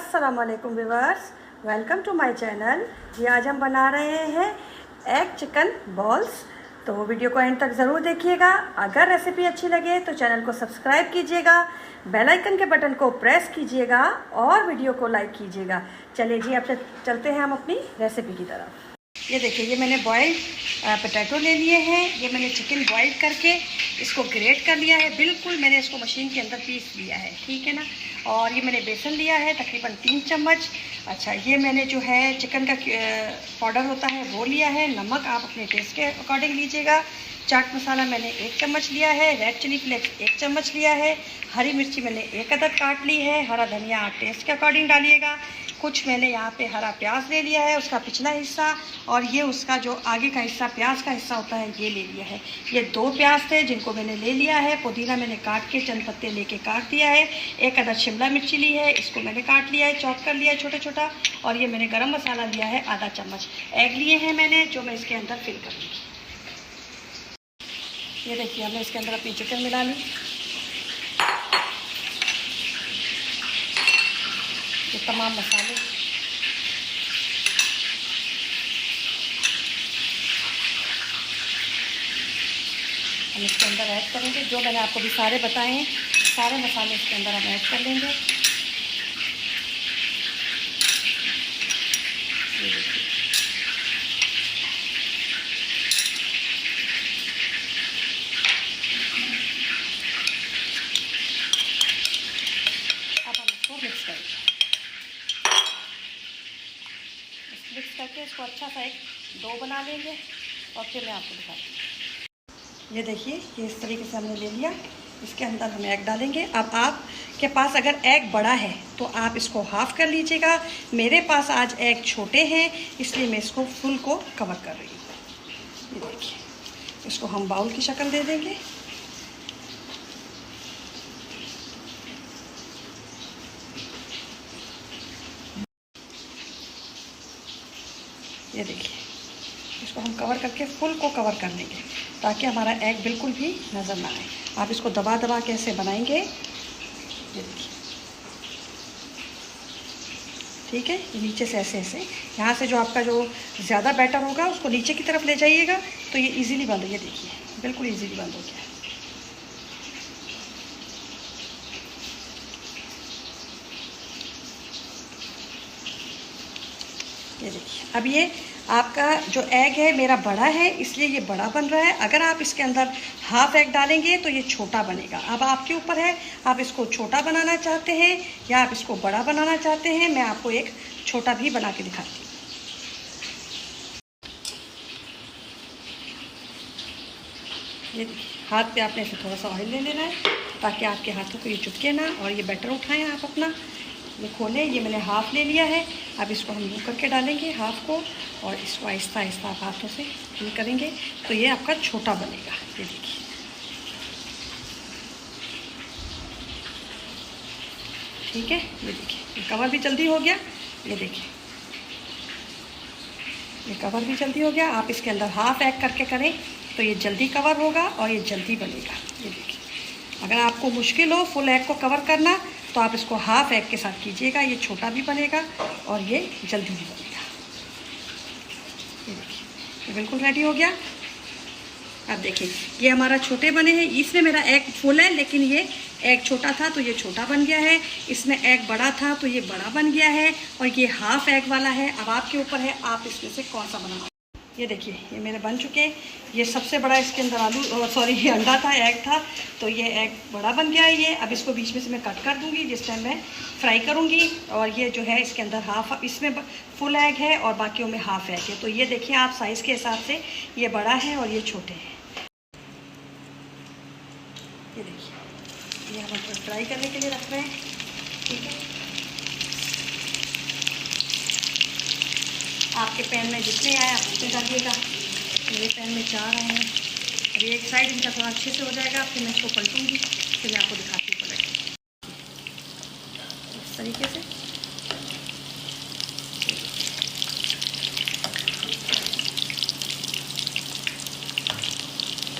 अस्सलाम वालेकुम viewers, welcome to my channel. जी आज हम बना रहे हैं एग चिकन बॉल्स। तो वीडियो को एंड तक ज़रूर देखिएगा। अगर रेसिपी अच्छी लगे तो चैनल को सब्सक्राइब कीजिएगा, बेल आइकन के बटन को प्रेस कीजिएगा और वीडियो को लाइक कीजिएगा। चलिए जी अब चलते हैं हम अपनी रेसिपी की तरफ। ये देखिए, ये मैंने बॉइल्ड पोटैटो ले लिए हैं। ये मैंने चिकन बॉइल करके इसको ग्रेट कर लिया है, बिल्कुल मैंने इसको मशीन के अंदर पीस लिया है, ठीक है ना। और ये मैंने बेसन लिया है तकरीबन 3 चम्मच। अच्छा, ये मैंने जो है चिकन का पाउडर होता है वो लिया है। नमक आप अपने टेस्ट के अकॉर्डिंग लीजिएगा। चाट मसाला मैंने 1 चम्मच लिया है। रेड चिली फ्लेक्स 1 चम्मच लिया है। हरी मिर्ची मैंने 1 अदद काट ली है। हरा धनिया आप टेस्ट के अकॉर्डिंग डालिएगा। कुछ मैंने यहाँ पे हरा प्याज ले लिया है, उसका पिछला हिस्सा, और ये उसका जो आगे का हिस्सा प्याज का हिस्सा होता है ये ले लिया है। ये 2 प्याज थे जिनको मैंने ले लिया है। पुदीना मैंने काट के चंद पत्ते लेके काट दिया है। 1 अदद शिमला मिर्ची ली है, इसको मैंने काट लिया है, चॉप कर लिया है छोटा छोटा। और ये मैंने गरम मसाला लिया है आधा चम्मच। एग लिए हैं मैंने जो मैं इसके अंदर फिल कर लूँगी। ये देखिए, हमने इसके अंदर अपनी चिकन मिला ली। ये तमाम मसाले हम इसके अंदर ऐड करेंगे। जो मैंने आपको भी सारे बताए हैं, सारे मसाले इसके अंदर हम ऐड कर लेंगे। ये देखिए, अब हम इसको मिक्स करेंगे। मिक्स करके इसको अच्छा सा एक डो बना लेंगे और फिर मैं आपको दिखाती हूँ। ये देखिए, ये इस तरीके से हमने ले लिया। इसके अंदर हम एग डालेंगे। अब आपके पास अगर एग बड़ा है तो आप इसको हाफ़ कर लीजिएगा। मेरे पास आज एग छोटे हैं इसलिए मैं इसको फुल को कवर कर रही हूँ। ये देखिए, इसको हम बाउल की शक्ल दे देंगे। ये देखिए, इसको हम कवर करके फुल को कवर कर लेंगे ताकि हमारा एग बिल्कुल भी नज़र ना आए। आप इसको दबा दबा के ऐसे बनाएंगे। ये देखिए, ठीक है। ये नीचे से ऐसे ऐसे यहाँ से जो आपका जो ज़्यादा बैटर होगा उसको नीचे की तरफ ले जाइएगा तो ये इजीली बंद हो। ये देखिए, बिल्कुल इजीली बंद हो गया। ये देखिए, अब ये आपका जो एग है मेरा बड़ा है इसलिए ये बड़ा बन रहा है। अगर आप इसके अंदर हाफ़ एग डालेंगे तो ये छोटा बनेगा। अब आपके ऊपर है, आप इसको छोटा बनाना चाहते हैं या आप इसको बड़ा बनाना चाहते हैं। मैं आपको एक छोटा भी बना के दिखाती हूँ। ये देखिए, हाथ पे आपने ऐसे थोड़ा सा ऑयल ले लेना है ताकि आपके हाथों को ये चुपके ना, और ये बैटर उठाएं आप अपना। ये खोलें। ये मैंने हाफ़ ले लिया है। अब इसको हम यूँ करके डालेंगे हाफ़ को, और इसको आहिस्ता आहिस्ता आप हाथों से फिल करेंगे तो ये आपका छोटा बनेगा। ये देखिए, ठीक है। ये देखिए, ये कवर भी जल्दी हो गया। ये देखिए, ये कवर भी जल्दी हो गया। आप इसके अंदर हाफ़ एग करके करें तो ये जल्दी कवर होगा और ये जल्दी बनेगा। ये देखिए, अगर आपको मुश्किल हो फुल एग को कवर करना तो आप इसको हाफ़ एग के साथ कीजिएगा। ये छोटा भी बनेगा और ये जल्दी भी बनेगा। ये देखिए, ये बिल्कुल रेडी हो गया। अब देखिए, ये हमारा छोटे बने हैं। इसमें मेरा एग फुल है लेकिन ये एग छोटा था तो ये छोटा बन गया है। इसमें एग बड़ा था तो ये बड़ा बन गया है, और ये हाफ़ एग वाला है। अब आपके ऊपर है आप इसमें से कौन सा बनाना। ये देखिए, ये मेरे बन चुके हैं। ये सबसे बड़ा इसके अंदर ये अंडा था, एग था, तो ये एग बड़ा बन गया है। ये अब इसको बीच में से मैं कट कर दूंगी जिस टाइम मैं फ्राई करूंगी। और ये जो है इसके अंदर हाफ, इसमें फुल एग है और बाकियों में हाफ एग है। तो ये देखिए, आप साइज़ के हिसाब से ये बड़ा है और ये छोटे हैं। ये देखिए, ये हम फ्राई करने के लिए रख रहे हैं, ठीक है। आपके पैन में जितने आए आप उतने डालिएगा। मेरे पैन में 4 आए हैं। और ये एक साइड इनका थोड़ा अच्छे से हो जाएगा, फिर मैं इसको पलटूंगी, फिर मैं आपको दिखाती हूँ पलट के। इस तरीके से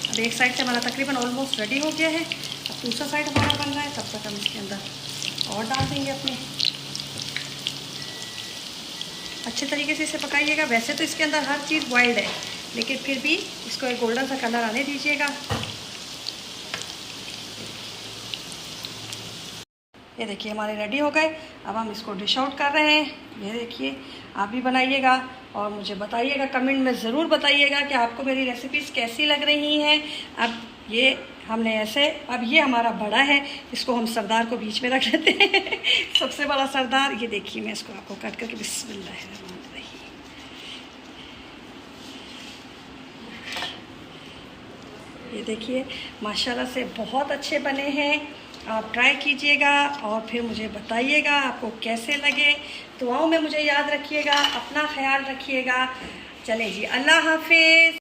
अब एक साइड से हमारा तकरीबन ऑलमोस्ट रेडी हो गया है। अब दूसरा साइड हमारा बन रहा है, तब तक हम इसके अंदर और डाल देंगे अपने अच्छे तरीके से इसे पकाइएगा। वैसे तो इसके अंदर हर चीज़ बॉइल्ड है, लेकिन फिर भी इसको एक गोल्डन सा कलर आने दीजिएगा। ये देखिए हमारे रेडी हो गए। अब हम इसको डिश आउट कर रहे हैं। ये देखिए, आप भी बनाइएगा और मुझे बताइएगा, कमेंट में ज़रूर बताइएगा कि आपको मेरी रेसिपीज़ कैसी लग रही हैं। अब ये हमने ऐसे, अब ये हमारा बड़ा है, इसको हम सरदार को बीच में रख लेते हैं सबसे बड़ा सरदार। ये देखिए, मैं इसको आपको काट करके बिस्मिल्लाह, ये देखिए माशाल्लाह से बहुत अच्छे बने हैं। आप ट्राई कीजिएगा और फिर मुझे बताइएगा आपको कैसे लगे। दुआओं में मुझे याद रखिएगा, अपना ख्याल रखिएगा। चलें जी, अल्लाह हाफिज़।